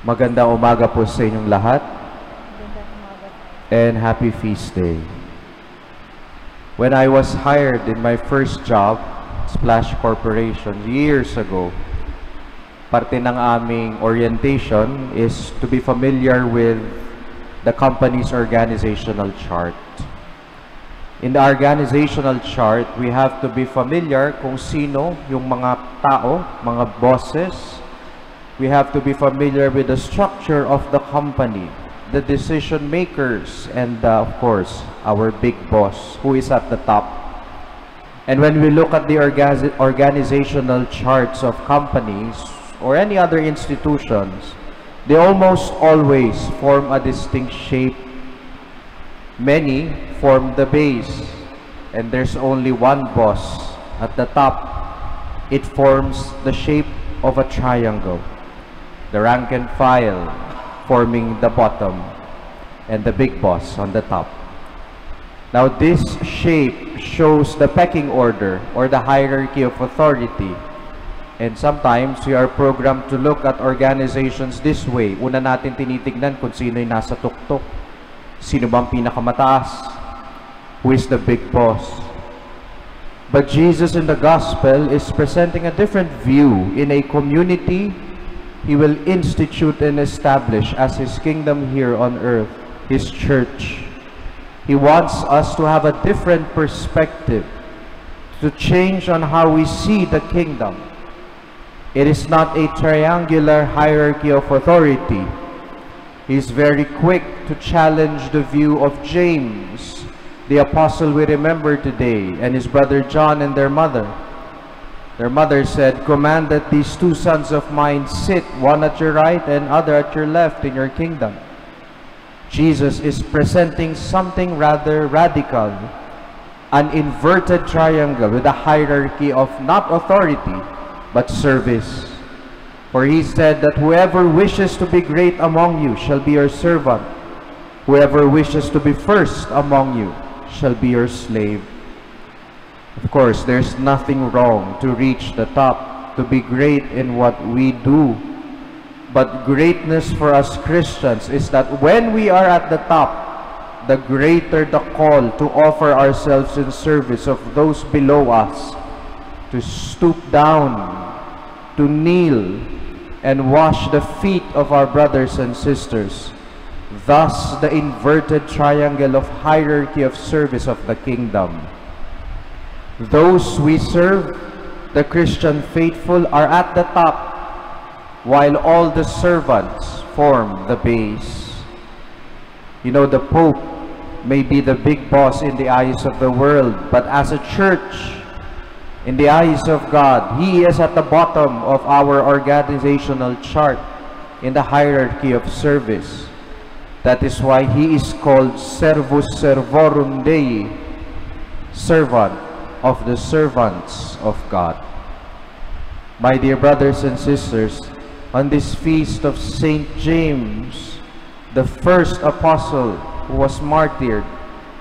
Magandang umaga po sa inyong lahat and happy feast day. When I was hired in my first job, Splash Corporation, years ago, parte ng aming orientation is to be familiar with the company's organizational chart. In the organizational chart, we have to be familiar kung sino yung mga tao, mga bosses. We have to be familiar with the structure of the company, the decision makers, and of course, our big boss, who is at the top. And when we look at the organizational charts of companies or any other institutions, they almost always form a distinct shape. Many form the base, and there's only one boss at the top. It forms the shape of a triangle. The rank and file forming the bottom, and the big boss on the top. Now this shape shows the pecking order or the hierarchy of authority. And sometimes we are programmed to look at organizations this way. Una natin tinitignan kung sino yung nasa tuktok. Sino bang pinakamataas? Who is the big boss? But Jesus in the gospel is presenting a different view. In a community, He will institute and establish as His kingdom here on earth, His church. He wants us to have a different perspective, to change on how we see the kingdom. It is not a triangular hierarchy of authority. He's very quick to challenge the view of James, the apostle we remember today, and his brother John and their mother. Their mother said, "Command that these two sons of mine sit, one at your right and other at your left in your kingdom." Jesus is presenting something rather radical, an inverted triangle with a hierarchy of not authority, but service. For He said that whoever wishes to be great among you shall be your servant. Whoever wishes to be first among you shall be your slave. Of course, there's nothing wrong to reach the top, to be great in what we do. But greatness for us Christians is that when we are at the top, the greater the call to offer ourselves in service of those below us, to stoop down, to kneel, and wash the feet of our brothers and sisters. Thus, the inverted triangle of hierarchy of service of the kingdom. Those we serve, the Christian faithful, are at the top, while all the servants form the base. You know, the Pope may be the big boss in the eyes of the world, but as a church, in the eyes of God, He is at the bottom of our organizational chart in the hierarchy of service. That is why He is called Servus Servorum Dei, servant of the servants of God. My dear brothers and sisters, on this feast of Saint James, the first apostle who was martyred,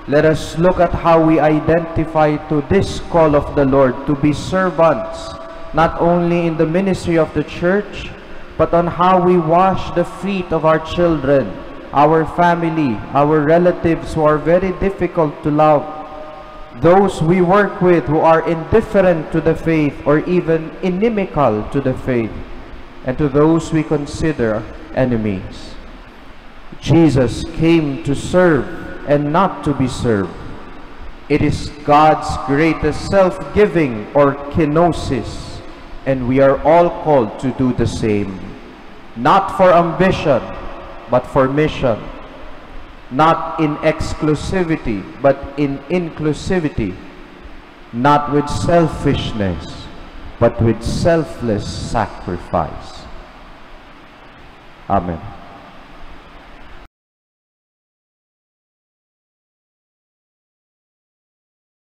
let us look at how we identify to this call of the Lord to be servants, not only in the ministry of the church, but on how we wash the feet of our children, our family, our relatives who are very difficult to love, those we work with who are indifferent to the faith or even inimical to the faith, and to those we consider enemies. Jesus came to serve and not to be served. It is God's greatest self-giving or kenosis, and we are all called to do the same. Not for ambition, but for mission. Not in exclusivity, but in inclusivity. Not with selfishness, but with selfless sacrifice. Amen.